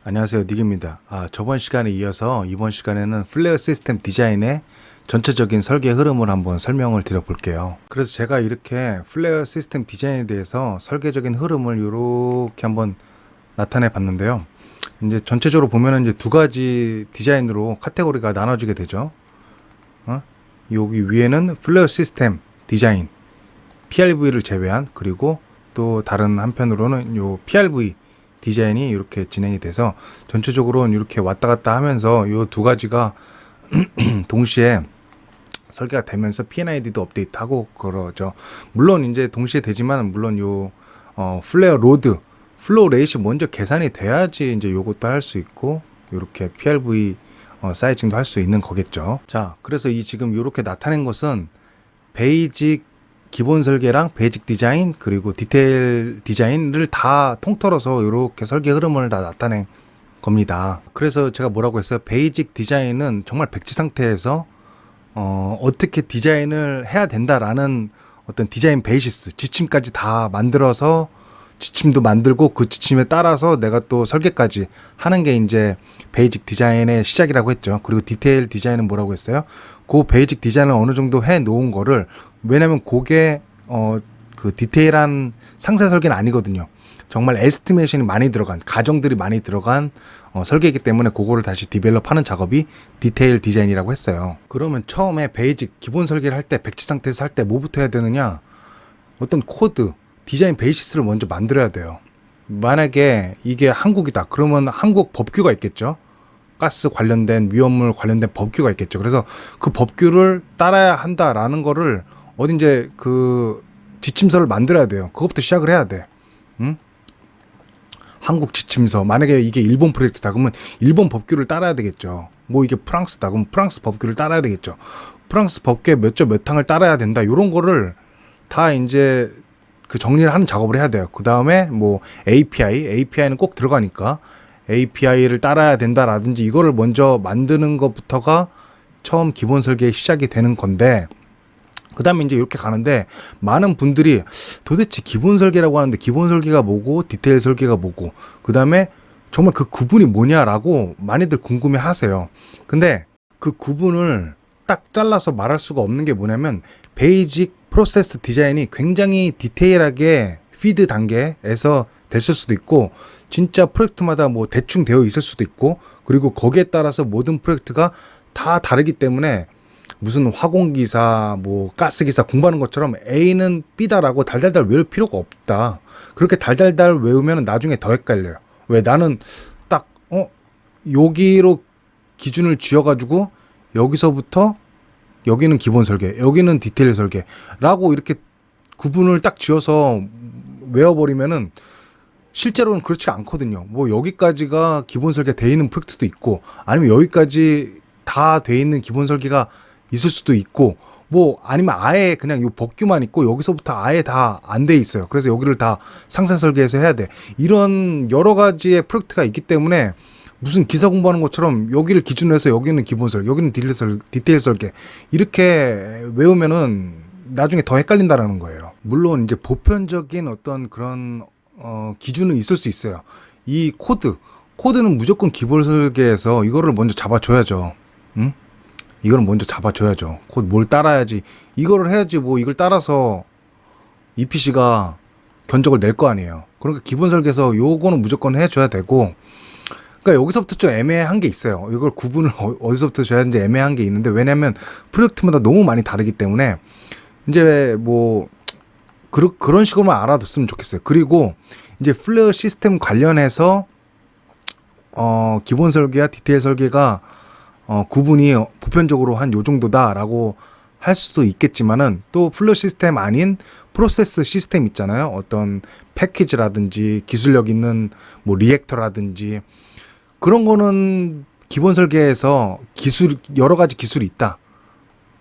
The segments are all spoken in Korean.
안녕하세요, 닉입니다. 저번 시간에 이어서 이번 시간에는 플레어 시스템 디자인의 전체적인 설계 흐름을 한번 설명을 드려볼게요. 그래서 제가 이렇게 플레어 시스템 디자인에 대해서 설계적인 흐름을 이렇게 한번 나타내 봤는데요. 이제 전체적으로 보면은 이제 두 가지 디자인으로 카테고리가 나눠지게 되죠. 여기 위에는 플레어 시스템 디자인, PRV를 제외한, 그리고 또 다른 한편으로는 요 PRV 디자인이 이렇게 진행이 돼서 전체적으로는 이렇게 왔다 갔다 하면서 요 두 가지가 동시에 설계가 되면서 P&ID도 업데이트하고 그러죠. 물론 이제 동시에 되지만 물론 요 플레어 로드, 플로우 레이시 먼저 계산이 돼야지 이제 요것도 할 수 있고 요렇게 PRV 사이징도 할 수 있는 거겠죠. 자, 그래서 이 지금 요렇게 나타낸 것은 베이직 기본 설계랑 베이직 디자인 그리고 디테일 디자인을 다 통틀어서 이렇게 설계 흐름을 다 나타낸 겁니다. 그래서 제가 뭐라고 했어요? 베이직 디자인은 정말 백지 상태에서 어떻게 디자인을 해야 된다라는 어떤 디자인 베이시스 지침까지 다 만들어서 지침도 만들고 그 지침에 따라서 내가 또 설계까지 하는 게 이제 베이직 디자인의 시작이라고 했죠. 그리고 디테일 디자인은 뭐라고 했어요? 그 베이직 디자인을 어느 정도 해 놓은 거를, 왜냐면 그게 그 디테일한 상세 설계는 아니거든요. 정말 에스티메이션이 많이 들어간, 가정들이 많이 들어간 설계이기 때문에 그거를 다시 디벨롭하는 작업이 디테일 디자인이라고 했어요. 그러면 처음에 베이직 기본 설계를 할 때, 백지 상태에서 할 때 뭐부터 해야 되느냐? 어떤 코드, 디자인 베이시스를 먼저 만들어야 돼요. 만약에 이게 한국이다, 그러면 한국 법규가 있겠죠. 가스 관련된, 위험물 관련된 법규가 있겠죠. 그래서 그 법규를 따라야 한다라는 거를 어디 이제 그 지침서를 만들어야 돼요. 그것부터 시작을 해야 돼. 응? 한국 지침서. 만약에 이게 일본 프로젝트다 그러면 일본 법규를 따라야 되겠죠. 뭐 이게 프랑스다 그러면 프랑스 법규를 따라야 되겠죠. 프랑스 법규 몇 조 몇 항을 따라야 된다. 이런 거를 다 이제 그 정리를 하는 작업을 해야 돼요. 그 다음에 뭐 API는 꼭 들어가니까 API를 따라야 된다라든지 이거를 먼저 만드는 것부터가 처음 기본 설계의 시작이 되는 건데, 그 다음에 이제 이렇게 가는데 많은 분들이 도대체 기본 설계라고 하는데 기본 설계가 뭐고 디테일 설계가 뭐고 그 다음에 정말 그 구분이 뭐냐라고 많이들 궁금해 하세요. 근데 그 구분을 딱 잘라서 말할 수가 없는 게 뭐냐면, 베이직 프로세스 디자인이 굉장히 디테일하게 피드 단계에서 됐을 수도 있고 진짜 프로젝트마다 뭐 대충 되어 있을 수도 있고, 그리고 거기에 따라서 모든 프로젝트가 다 다르기 때문에 무슨 화공기사 뭐 가스기사 공부하는 것처럼 A는 B다라고 달달달 외울 필요가 없다. 그렇게 달달달 외우면 나중에 더 헷갈려요. 왜? 나는 딱 여기로 기준을 쥐어가지고 여기서부터 여기는 기본 설계, 여기는 디테일 설계라고 이렇게 구분을 딱 지어서 외워버리면은 실제로는 그렇지 않거든요. 뭐 여기까지가 기본 설계 돼 있는 프로젝트도 있고, 아니면 여기까지 다 돼 있는 기본 설계가 있을 수도 있고, 뭐 아니면 아예 그냥 요 법규만 있고 여기서부터 아예 다 안 돼 있어요. 그래서 여기를 다 상세 설계해서 해야 돼. 이런 여러 가지의 프로젝트가 있기 때문에 무슨 기사 공부하는 것처럼 여기를 기준으로 해서 여기는 기본 설계, 여기는 디테일 설계 이렇게 외우면은 나중에 더 헷갈린다라는 거예요. 물론 이제 보편적인 어떤 그런 기준은 있을 수 있어요. 이 코드는 무조건 기본 설계에서 이거를 먼저 잡아줘야죠. 응? 이거는 먼저 잡아줘야죠. 코드 뭘 따라야지, 이거를 해야지 뭐 이걸 따라서 EPC가 견적을 낼 거 아니에요. 그러니까 기본 설계에서 요거는 무조건 해줘야 되고, 그러니까 여기서부터 좀 애매한 게 있어요. 이걸 구분을 어디서부터 줘야 하는지 애매한 게 있는데, 왜냐면 프로젝트마다 너무 많이 다르기 때문에 이제 뭐 그런 식으로만 알아뒀으면 좋겠어요. 그리고 이제 플레어 시스템 관련해서 기본 설계와 디테일 설계가 구분이 보편적으로 한 요 정도다라고 할 수도 있겠지만은, 또 플레어 시스템 아닌 프로세스 시스템 있잖아요. 어떤 패키지라든지 기술력 있는 뭐 리액터라든지 그런 거는 기본 설계에서 여러 가지 기술이 있다.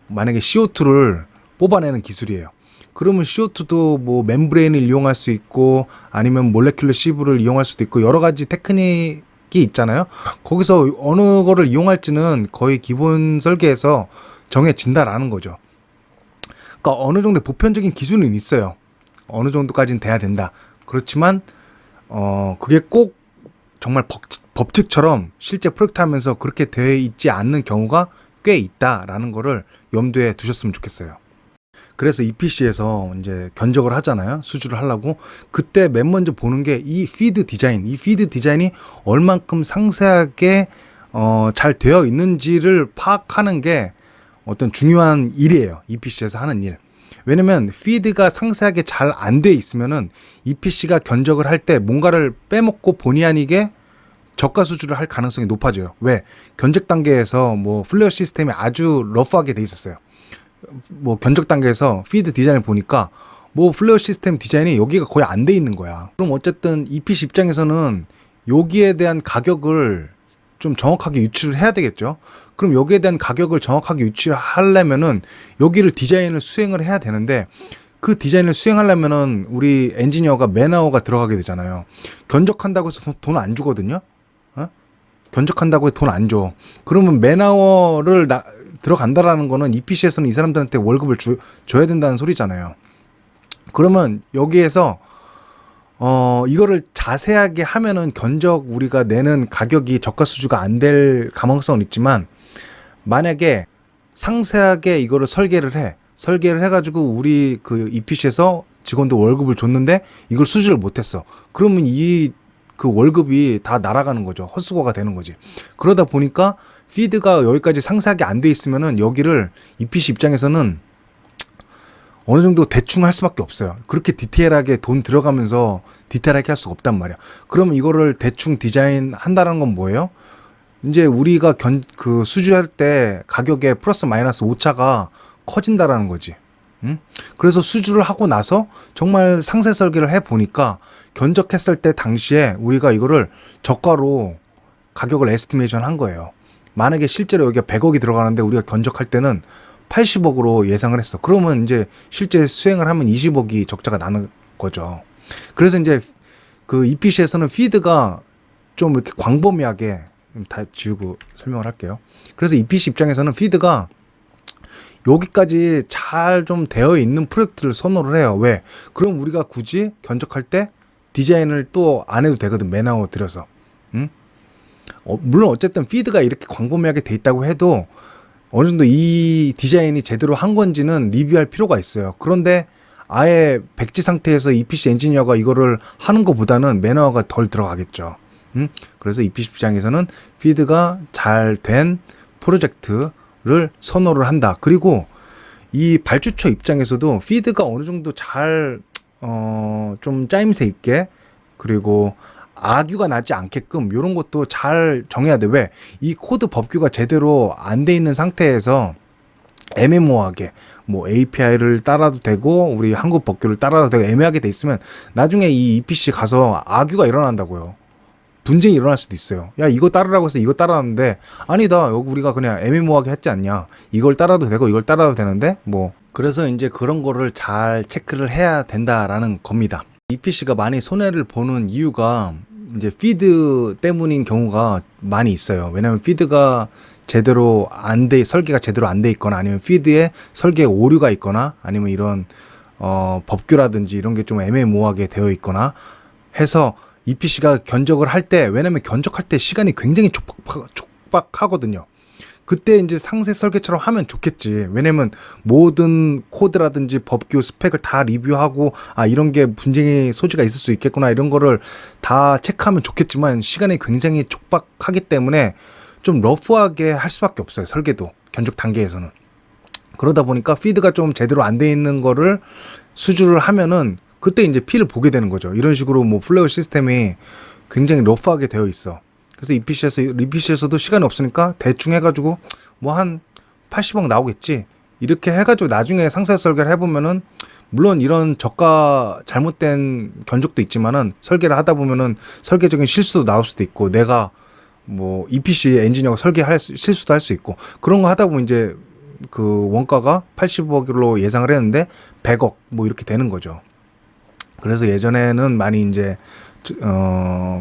만약에 CO2를 뽑아내는 기술이에요. 그러면 CO2도 뭐 멤브레인을 이용할 수 있고 아니면 몰레큘러 시브를 이용할 수도 있고 여러 가지 테크닉이 있잖아요. 거기서 어느 거를 이용할지는 거의 기본 설계에서 정해진다라는 거죠. 그러니까 어느 정도 보편적인 기준은 있어요. 어느 정도까지는 돼야 된다. 그렇지만 그게 꼭 정말 법칙처럼 실제 프로젝트 하면서 그렇게 되어 있지 않는 경우가 꽤 있다라는 거를 염두에 두셨으면 좋겠어요. 그래서 EPC에서 이제 견적을 하잖아요. 수주를 하려고. 그때 맨 먼저 보는 게 이 피드 디자인이 얼만큼 상세하게 잘 되어 있는지를 파악하는 게 어떤 중요한 일이에요. EPC에서 하는 일. 왜냐면 피드가 상세하게 잘 안 돼 있으면은 EPC가 견적을 할 때 뭔가를 빼먹고 본의 아니게 저가 수주를 할 가능성이 높아져요. 왜? 견적 단계에서 뭐 플레어 시스템이 아주 러프하게 돼 있었어요. 뭐 견적 단계에서 피드 디자인을 보니까 뭐 플레어 시스템 디자인이 여기가 거의 안 돼 있는 거야. 그럼 어쨌든 EPC 입장에서는 여기에 대한 가격을 좀 정확하게 유출을 해야 되겠죠. 그럼 여기에 대한 가격을 정확하게 유출하려면은 여기를 디자인을 수행을 해야 되는데, 그 디자인을 수행하려면은 우리 엔지니어가 맨아워가 들어가게 되잖아요. 견적한다고 해서 돈 안 주거든요. 견적한다고 해서 돈 안 줘. 그러면 맨아워를 들어간다라는 거는 EPC에서는 이 사람들한테 월급을 줘야 된다는 소리잖아요. 그러면 여기에서 이거를 자세하게 하면은 견적 우리가 내는 가격이 저가 수주가 안 될 가능성은 있지만, 만약에 상세하게 이거를 설계를 해가지고 우리 그 EPC에서 직원들 월급을 줬는데 이걸 수주를 못했어. 그러면 그 월급이 다 날아가는 거죠. 헛수고가 되는 거지. 그러다 보니까 피드가 여기까지 상세하게 안 돼 있으면은 여기를 EPC 입장에서는 어느 정도 대충 할 수밖에 없어요. 그렇게 디테일하게 돈 들어가면서 디테일하게 할 수가 없단 말이야. 그러면 이거를 대충 디자인 한다는 건 뭐예요? 이제 우리가 그 수주할 때 가격에 플러스 마이너스 오차가 커진다라는 거지. 응? 그래서 수주를 하고 나서 정말 상세 설계를 해 보니까 견적했을 때 당시에 우리가 이거를 저가로 가격을 에스티메이션 한 거예요. 만약에 실제로 여기가 100억이 들어가는데 우리가 견적할 때는 80억으로 예상을 했어. 그러면 이제 실제 수행을 하면 20억이 적자가 나는 거죠. 그래서 이제 그 EPC에서는 피드가 좀 이렇게 광범위하게, 다 지우고 설명을 할게요. 그래서 EPC 입장에서는 피드가 여기까지 잘 좀 되어 있는 프로젝트를 선호를 해요. 왜? 그럼 우리가 굳이 견적할 때 디자인을 또 안 해도 되거든. 맨아워 들여서. 응? 물론 어쨌든 피드가 이렇게 광범위하게 돼 있다고 해도 어느 정도 이 디자인이 제대로 한 건지는 리뷰할 필요가 있어요. 그런데 아예 백지 상태에서 EPC 엔지니어가 이거를 하는 것보다는 맨아워가 덜 들어가겠죠. 그래서 EPC 입장에서는 피드가 잘 된 프로젝트를 선호를 한다. 그리고 이 발주처 입장에서도 피드가 어느 정도 잘 좀 짜임새 있게, 그리고 악유가 나지 않게끔 이런 것도 잘 정해야 돼. 왜? 이 코드 법규가 제대로 안 돼 있는 상태에서 애매모호하게 뭐 API를 따라도 되고 우리 한국 법규를 따라도 되고 애매하게 돼 있으면 나중에 이 EPC 가서 악유가 일어난다고요. 분쟁이 일어날 수도 있어요. 야, 이거 따르라고 해서 이거 따라하는데 아니다, 여기 우리가 그냥 애매모호하게 했지 않냐, 이걸 따라도 되고 이걸 따라도 되는데 뭐. 그래서 이제 그런 거를 잘 체크를 해야 된다라는 겁니다. EPC가 많이 손해를 보는 이유가 이제 피드 때문인 경우가 많이 있어요. 왜냐면 피드가 제대로 설계가 제대로 안 돼 있거나, 아니면 피드에 설계에 오류가 있거나, 아니면 이런 법규라든지 이런 게 좀 애매모호하게 되어 있거나 해서 EPC가 견적을 할 때, 왜냐면 견적할 때 시간이 굉장히 촉박하거든요. 그때 이제 상세 설계처럼 하면 좋겠지. 왜냐면 모든 코드라든지 법규 스펙을 다 리뷰하고, 이런 게 분쟁의 소지가 있을 수 있겠구나, 이런 거를 다 체크하면 좋겠지만 시간이 굉장히 촉박하기 때문에 좀 러프하게 할 수밖에 없어요. 설계도 견적 단계에서는. 그러다 보니까 피드가 좀 제대로 안 돼 있는 거를 수주를 하면은 그때 이제 피를 보게 되는 거죠. 이런 식으로 뭐 플레어 시스템이 굉장히 러프하게 되어 있어. 그래서 EPC에서도 시간이 없으니까 대충 해가지고 뭐 한 80억 나오겠지, 이렇게 해가지고 나중에 상세 설계를 해보면은, 물론 이런 저가 잘못된 견적도 있지만은 설계를 하다 보면은 설계적인 실수도 나올 수도 있고, 내가 뭐 EPC 엔지니어가 설계할 실수도 할 수 있고, 그런 거 하다 보면 이제 그 원가가 80억으로 예상을 했는데 100억 뭐 이렇게 되는 거죠. 그래서 예전에는 많이 이제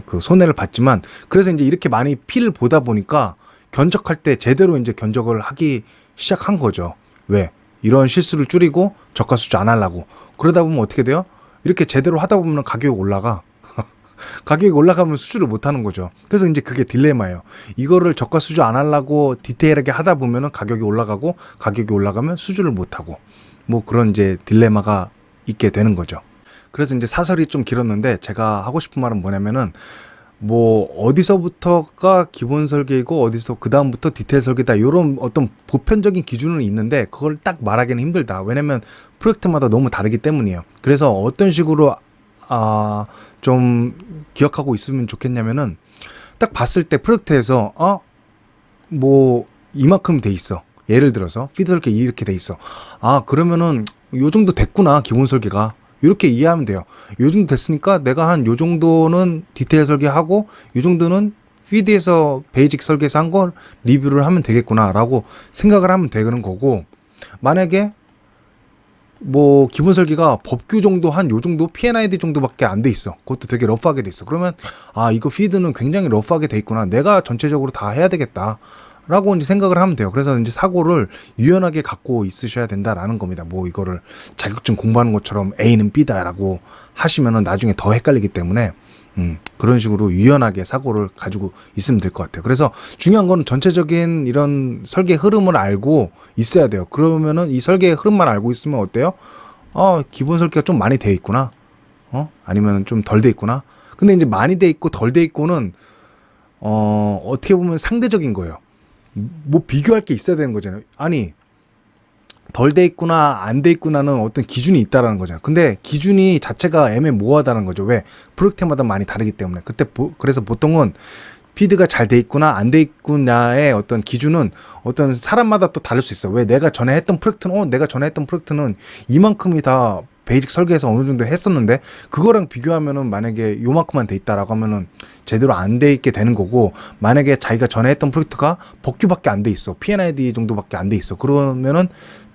그 손해를 봤지만, 그래서 이제 이렇게 많이 피를 보다 보니까 견적할 때 제대로 이제 견적을 하기 시작한 거죠. 왜? 이런 실수를 줄이고 저가 수주 안 하려고. 그러다 보면 어떻게 돼요? 이렇게 제대로 하다 보면 가격이 올라가. 가격이 올라가면 수주를 못 하는 거죠. 그래서 이제 그게 딜레마예요. 이거를 저가 수주 안 하려고 디테일하게 하다 보면은 가격이 올라가고, 가격이 올라가면 수주를 못 하고, 뭐 그런 이제 딜레마가 있게 되는 거죠. 그래서 이제 사설이 좀 길었는데, 제가 하고 싶은 말은 뭐냐면은, 뭐 어디서부터가 기본 설계이고 어디서 그 다음부터 디테일 설계다, 이런 어떤 보편적인 기준은 있는데 그걸 딱 말하기는 힘들다. 왜냐면 프로젝트마다 너무 다르기 때문이에요. 그래서 어떤 식으로 좀 기억하고 있으면 좋겠냐면은, 딱 봤을 때 프로젝트에서 뭐 이만큼 돼 있어. 예를 들어서 피드 설계 이렇게 돼 있어. 그러면은 요 정도 됐구나, 기본 설계가. 이렇게 이해하면 돼요. 요 정도 됐으니까 내가 한 요 정도는 디테일 설계하고, 요 정도는 피드에서 베이직 설계에서 한 걸 리뷰를 하면 되겠구나 라고 생각을 하면 되는 거고, 만약에 뭐 기본 설계가 법규 정도 한 요 정도 P&ID 정도밖에 안 돼 있어. 그것도 되게 러프하게 돼 있어. 그러면 이거 피드는 굉장히 러프하게 돼 있구나, 내가 전체적으로 다 해야 되겠다 라고 이제 생각을 하면 돼요. 그래서 이제 사고를 유연하게 갖고 있으셔야 된다라는 겁니다. 뭐 이거를 자격증 공부하는 것처럼 A는 B다라고 하시면은 나중에 더 헷갈리기 때문에 그런 식으로 유연하게 사고를 가지고 있으면 될 것 같아요. 그래서 중요한 거는 전체적인 이런 설계 흐름을 알고 있어야 돼요. 그러면은 이 설계의 흐름만 알고 있으면 어때요? 기본 설계가 좀 많이 돼 있구나. 아니면 좀 덜 돼 있구나. 근데 이제 많이 돼 있고 덜 돼 있고는 어떻게 보면 상대적인 거예요. 뭐 비교할 게 있어야 되는 거잖아요. 아니, 덜 돼 있구나 안 돼 있구나는 어떤 기준이 있다라는 거잖아요. 근데 기준이 자체가 애매모호하다는 거죠. 왜? 프로젝트마다 많이 다르기 때문에. 그래서 보통은 피드가 잘 돼 있구나 안 돼 있구나의 어떤 기준은 어떤 사람마다 또 다를 수 있어. 왜? 내가 전에 했던 프로젝트는 이만큼이 다 베이직 설계해서 어느 정도 했었는데, 그거랑 비교하면은 만약에 요만큼만 돼 있다라고 하면은 제대로 안 돼 있게 되는 거고, 만약에 자기가 전에 했던 프로젝트가 법규밖에 안 돼 있어, P&ID 정도밖에 안 돼 있어, 그러면은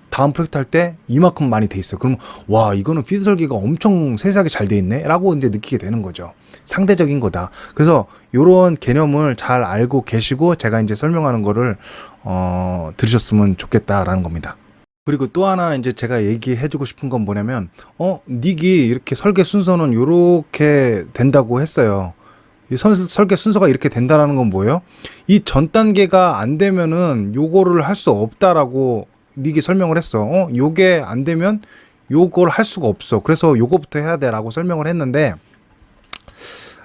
다음 프로젝트 할 때 이만큼 많이 돼 있어. 그럼 와, 이거는 피드 설계가 엄청 세세하게 잘 돼 있네 라고 이제 느끼게 되는 거죠. 상대적인 거다. 그래서 요런 개념을 잘 알고 계시고 제가 이제 설명하는 거를 들으셨으면 좋겠다라는 겁니다. 그리고 또 하나 이제 제가 얘기해주고 싶은 건 뭐냐면, 닉이 이렇게 설계 순서는 요렇게 된다고 했어요. 이 설계 순서가 이렇게 된다라는 건 뭐예요? 이 전 단계가 안 되면은 요거를 할 수 없다라고 닉이 설명을 했어. 요게 안 되면 요걸 할 수가 없어. 그래서 요거부터 해야 돼라고 설명을 했는데,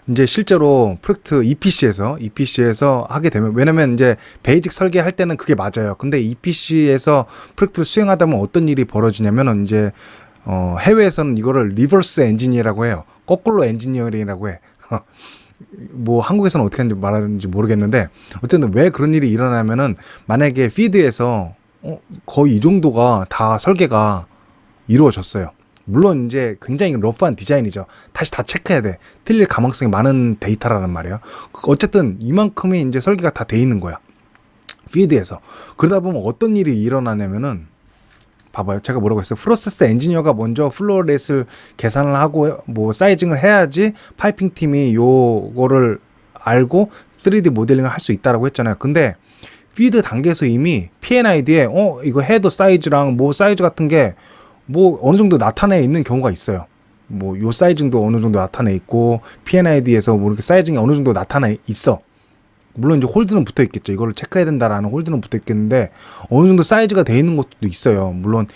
이제 실제로 프로젝트 EPC에서 하게 되면, 왜냐면 이제 베이직 설계할 때는 그게 맞아요. 근데 EPC에서 프로젝트를 수행하다 보면 어떤 일이 벌어지냐면은, 이제 해외에서는 이거를 리버스 엔지니어라고 해요. 거꾸로 엔지니어링이라고 해. 뭐 한국에서는 어떻게 하는지 말하는지 모르겠는데, 어쨌든 왜 그런 일이 일어나면은, 만약에 피드에서 거의 이 정도가 다 설계가 이루어졌어요. 물론 이제 굉장히 러프한 디자인이죠. 다시 다 체크해야 돼. 틀릴 가망성이 많은 데이터라는 말이에요. 어쨌든 이만큼이 이제 설계가 다 돼 있는 거야, 피드에서. 그러다 보면 어떤 일이 일어나냐면은, 봐봐요. 제가 뭐라고 했어요? 프로세스 엔지니어가 먼저 플로레스를 계산을 하고 뭐 사이징을 해야지 파이핑 팀이 요거를 알고 3D 모델링을 할 수 있다라고 했잖아요. 근데 피드 단계에서 이미 P&ID에 이거 헤더 사이즈랑 뭐 사이즈 같은 게 뭐 어느 정도 나타내 있는 경우가 있어요. 뭐 요 사이징도 어느 정도 나타내 있고, P&ID에서 뭐 이렇게 사이징이 어느 정도 나타내 있어. 물론 이제 홀드는 붙어 있겠죠. 이거를 체크해야 된다라는 홀드는 붙어 있겠는데, 어느 정도 사이즈가 돼 있는 것도 있어요. 물론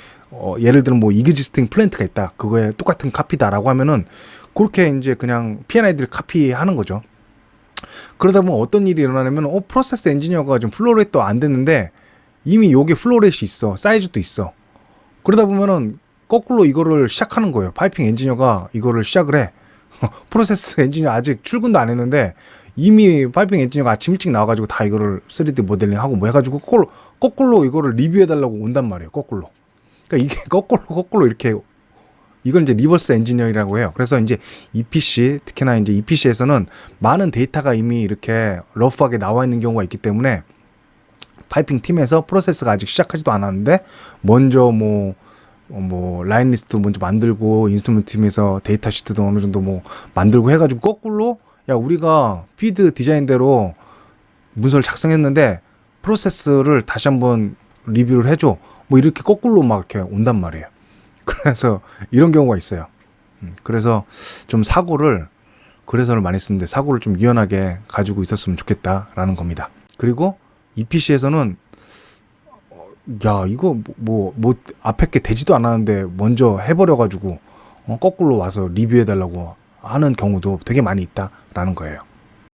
예를 들면 뭐 이그지스팅 플랜트가 있다, 그거에 똑같은 카피다라고 하면은 그렇게 이제 그냥 P&ID를 카피하는 거죠. 그러다 보면 어떤 일이 일어나냐면, 프로세스 엔지니어가 지금 플로레이트도 안 됐는데 이미 요게 플로레이트이 있어, 사이즈도 있어. 그러다 보면은 거꾸로 이거를 시작하는 거예요. 파이핑 엔지니어가 이거를 시작을 해. 프로세스 엔지니어 아직 출근도 안 했는데 이미 파이핑 엔지니어가 아침 일찍 나와가지고 다 이거를 3D 모델링하고 뭐 해가지고 거꾸로 이거를 리뷰해달라고 온단 말이에요. 거꾸로. 그러니까 이게 거꾸로 이렇게, 이걸 이제 리버스 엔지니어링이라고 해요. 그래서 이제 EPC, 특히나 이제 EPC에서는 많은 데이터가 이미 이렇게 러프하게 나와 있는 경우가 있기 때문에, 파이핑 팀에서 프로세스가 아직 시작하지도 않았는데 먼저 뭐 라인 리스트 먼저 만들고, 인스트루먼트 팀에서 데이터 시트도 어느 정도 뭐 만들고 해가지고 거꾸로, 야, 우리가 피드 디자인대로 문서를 작성했는데 프로세스를 다시 한번 리뷰를 해줘, 뭐 이렇게 거꾸로 막 이렇게 온단 말이에요. 그래서 이런 경우가 있어요. 그래서 좀 사고를 그래서를 많이 쓰는데 사고를 좀 유연하게 가지고 있었으면 좋겠다라는 겁니다. 그리고 이 PC에서는 야 이거 뭐 앞에 게 되지도 않았는데 먼저 해버려가지고 거꾸로 와서 리뷰해달라고 하는 경우도 되게 많이 있다라는 거예요.